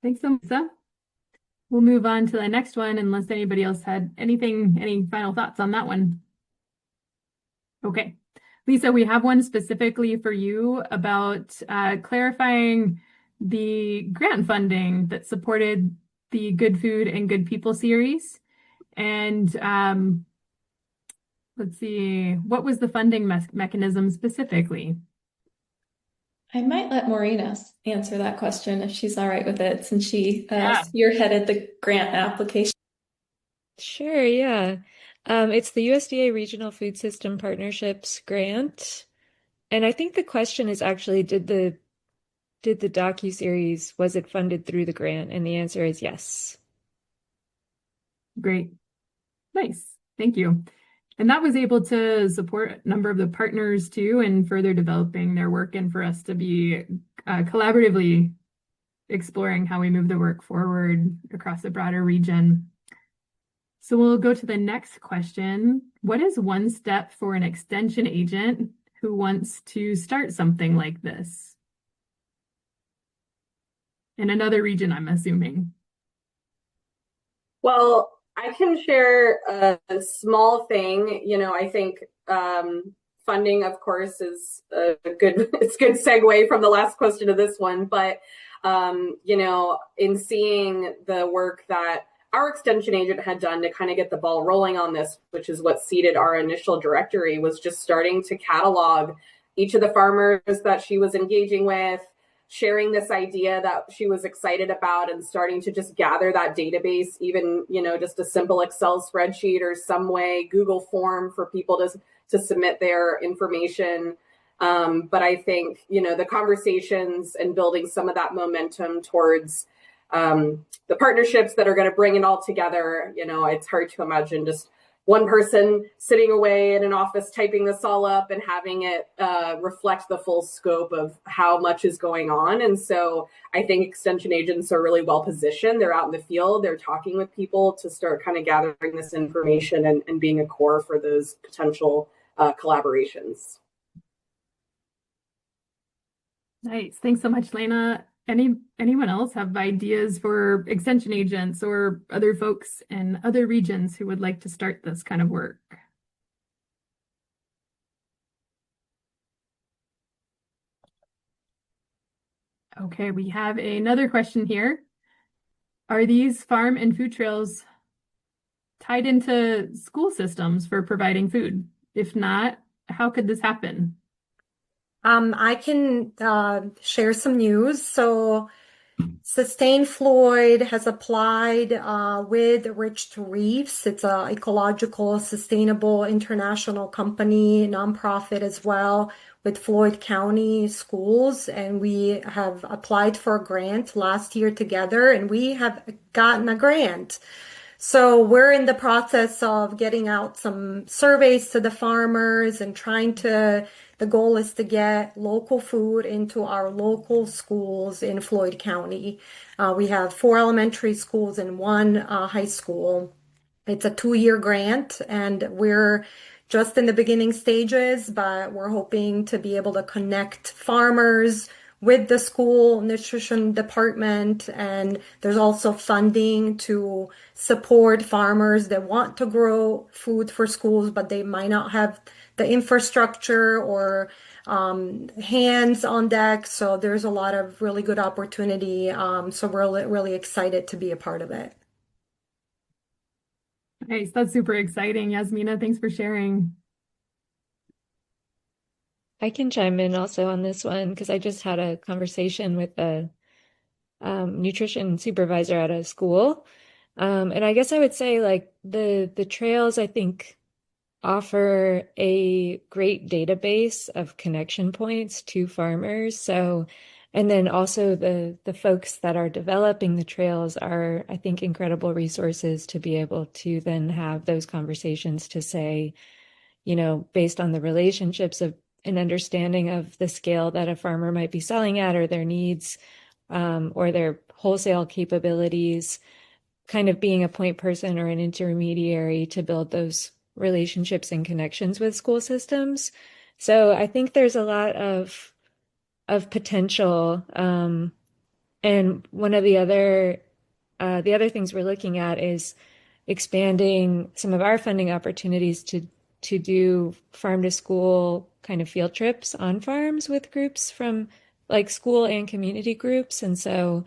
Thanks so much, Lisa. We'll move on to the next one unless anybody else had any final thoughts on that one. Okay. Lisa, we have one specifically for you about clarifying the grant funding that supported the Good Food and Good People series. And let's see, what was the funding mechanism specifically? I might let Marina answer that question if she's all right with it, since she spearheaded the grant application. Sure, yeah. It's the USDA Regional Food System Partnerships grant. And I think the question is actually, did the docuseries, was it funded through the grant? And the answer is yes. Great. Nice. Thank you. And that was able to support a number of the partners too in further developing their work and for us to be collaboratively exploring how we move the work forward across the broader region. So we'll go to the next question. What is one step for an extension agent who wants to start something like this? In another region, I'm assuming. Well, I can share a small thing. I think funding, of course, is it's a good segue from the last question to this one. But, in seeing the work that our extension agent had done to kind of get the ball rolling on this, which is what seeded our initial directory, was just starting to catalog each of the farmers that she was engaging with, sharing this idea that she was excited about, and starting to just gather that database, even, just a simple Excel spreadsheet or some way, Google form for people to submit their information. But I think, the conversations and building some of that momentum towards the partnerships that are going to bring it all together, it's hard to imagine just one person sitting away in an office typing this all up and having it reflect the full scope of how much is going on. And so I think extension agents are really well positioned. They're out in the field. They're talking with people to start kind of gathering this information and being a core for those potential collaborations. Nice. Thanks so much, Lena. Anyone else have ideas for extension agents or other folks in other regions who would like to start this kind of work? Okay, we have another question here. Are these farm and food trails tied into school systems for providing food? If not, how could this happen? I can share some news. So Sustain Floyd has applied with Rich to Reefs. It's an ecological, sustainable international company, nonprofit as well, with Floyd County schools. And we have applied for a grant last year together, and we have gotten a grant. So we're in the process of getting out some surveys to the farmers and the goal is to get local food into our local schools in Floyd County. We have 4 elementary schools and 1 high school. It's a 2-year grant, and we're just in the beginning stages, but we're hoping to be able to connect farmers with the school nutrition department. And there's also funding to support farmers that want to grow food for schools, but they might not have the infrastructure or hands on deck. So there's a lot of really good opportunity. So we're really excited to be a part of it. Nice. That's super exciting. Yasmina, thanks for sharing. I can chime in also on this one because I just had a conversation with a nutrition supervisor at a school. And I guess I would say like the trails, I think, offer a great database of connection points to farmers. So And then also the folks that are developing the trails are, I think, incredible resources to be able to then have those conversations to say, based on the relationships of an understanding of the scale that a farmer might be selling at or their needs, or their wholesale capabilities, kind of being a point person or an intermediary to build those relationships and connections with school systems. So I think there's a lot of potential. And one of the other things we're looking at is expanding some of our funding opportunities to do farm to school kind of field trips on farms with groups from like school and community groups. And so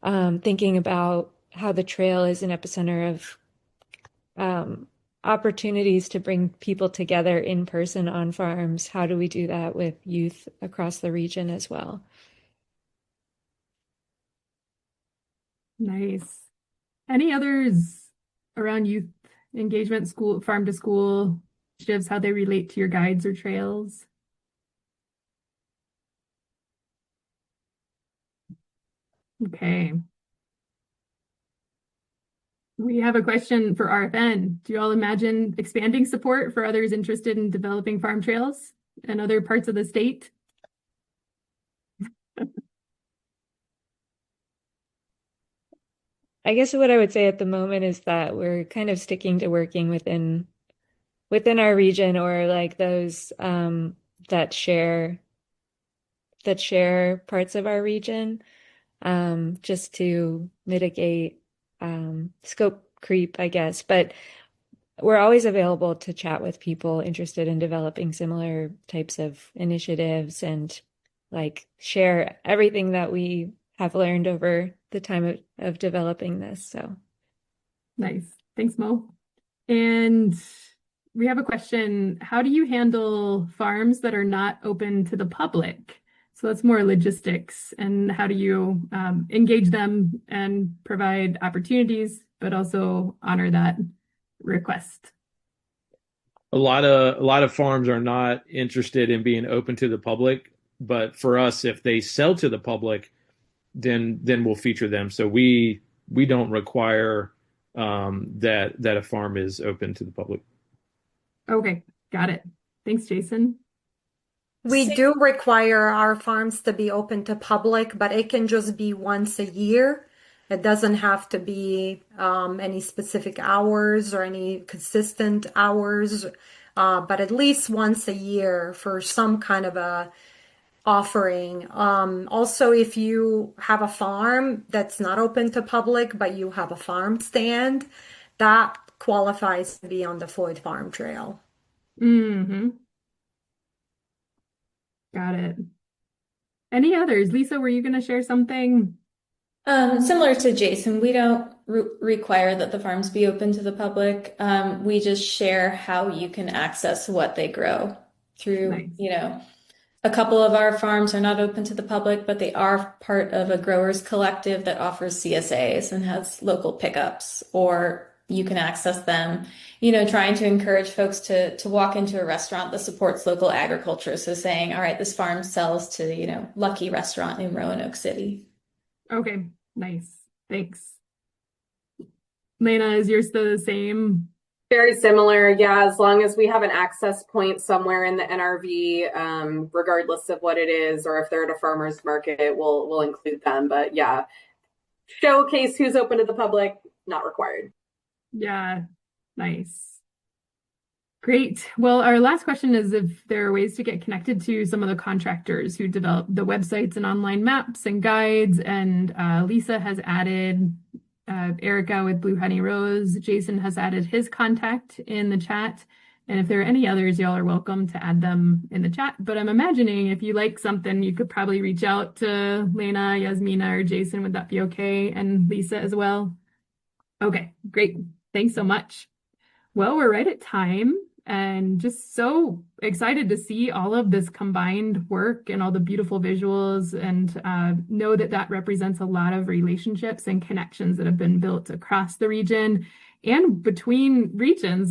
thinking about how the trail is an epicenter of opportunities to bring people together in person on farms. How do we do that with youth across the region as well? Nice. Any others around youth engagement, school, farm to school initiatives, how they relate to your guides or trails? Okay. We have a question for RFN. Do you all imagine expanding support for others interested in developing farm trails in other parts of the state? I guess what I would say at the moment is that we're kind of sticking to working within our region, or like those that share parts of our region, just to mitigate scope creep, I guess. But we're always available to chat with people interested in developing similar types of initiatives and like share everything that we have learned over the time of developing this. So Nice. Thanks, Mo. And we have a question. How do you handle farms that are not open to the public? So that's more logistics. And how do you engage them and provide opportunities, but also honor that request? A lot of farms are not interested in being open to the public, but for us, if they sell to the public, then we'll feature them. So we don't require that a farm is open to the public. Okay, got it. Thanks, Jason. We do require our farms to be open to public, but it can just be once a year. It doesn't have to be any specific hours or any consistent hours, but at least once a year for some kind of a offering. Also, if you have a farm that's not open to public, but you have a farm stand, that qualifies to be on the Floyd Farm Trail. Mm-hmm. Got it. Any others? Lisa, were you going to share something? Similar to Jason, we don't require that the farms be open to the public. We just share how you can access what they grow through, Nice. a couple of our farms are not open to the public, but they are part of a growers collective that offers CSAs and has local pickups, or you can access them, trying to encourage folks to walk into a restaurant that supports local agriculture. So saying, all right, this farm sells to, Lucky Restaurant in Roanoke City. Okay, nice. Thanks. Lena, is yours still the same? Very similar, yeah, as long as we have an access point somewhere in the NRV, regardless of what it is, or if they're at a farmer's market, we'll include them. But yeah, showcase who's open to the public, not required. Yeah, nice. Great. Well, our last question is if there are ways to get connected to some of the contractors who develop the websites and online maps and guides. And Lisa has added Erica with Blue Honey Rose. Jason has added his contact in the chat. And if there are any others, y'all are welcome to add them in the chat. But I'm imagining if you like something, you could probably reach out to Lena, Yasmina, or Jason. Would that be okay? And Lisa as well? Okay, great. Thanks so much. Well, we're right at time. And just so excited to see all of this combined work and all the beautiful visuals, and know that that represents a lot of relationships and connections that have been built across the region and between regions,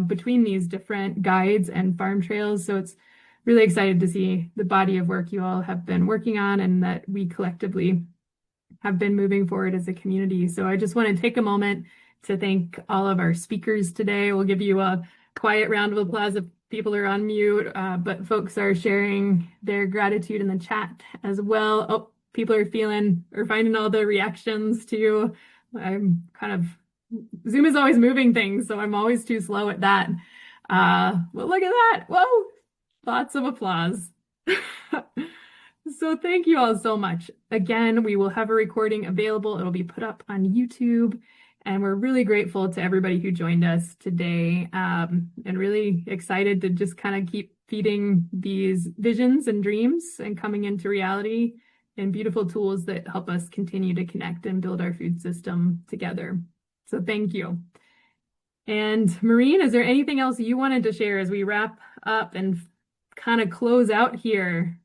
between these different guides and farm trails. So it's really excited to see the body of work you all have been working on and that we collectively have been moving forward as a community. So I just want to take a moment to thank all of our speakers today. We'll give you a quiet round of applause if people are on mute, but folks are sharing their gratitude in the chat as well. Oh, people are finding all the reactions too. I'm kind of, Zoom is always moving things, so I'm always too slow at that. But look at that. Whoa, lots of applause. So thank you all so much. Again, we will have a recording available. It'll be put up on YouTube. And we're really grateful to everybody who joined us today, and really excited to just kind of keep feeding these visions and dreams and coming into reality and beautiful tools that help us continue to connect and build our food system together. So thank you. And Maureen, is there anything else you wanted to share as we wrap up and kind of close out here?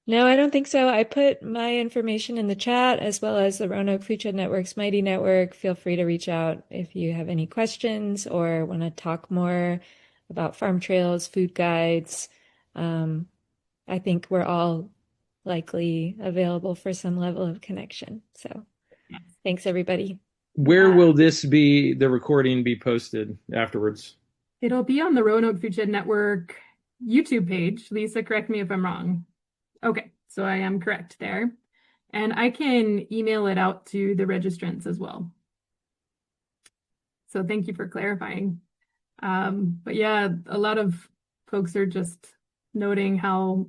No, I don't think so. I put my information in the chat as well as the Roanoke Food Shed Network's Mighty Network. Feel free to reach out if you have any questions or want to talk more about farm trails, food guides. I think we're all likely available for some level of connection. So thanks, everybody. Where will the recording be posted afterwards? It'll be on the Roanoke Food Shed Network YouTube page. Lisa, correct me if I'm wrong. Okay, so I am correct there. And I can email it out to the registrants as well. So thank you for clarifying. But yeah, a lot of folks are just noting how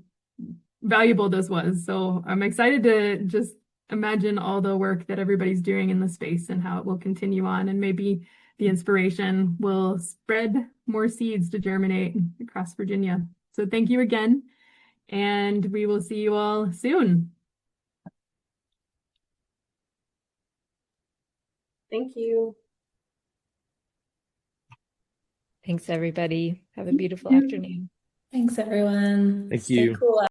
valuable this was. So I'm excited to just imagine all the work that everybody's doing in the space and how it will continue on. And maybe the inspiration will spread more seeds to germinate across Virginia. So thank you again. And we will see you all soon. Thank you. Thanks, everybody. Have a beautiful afternoon. Thanks, everyone. Thank Stay you. cool.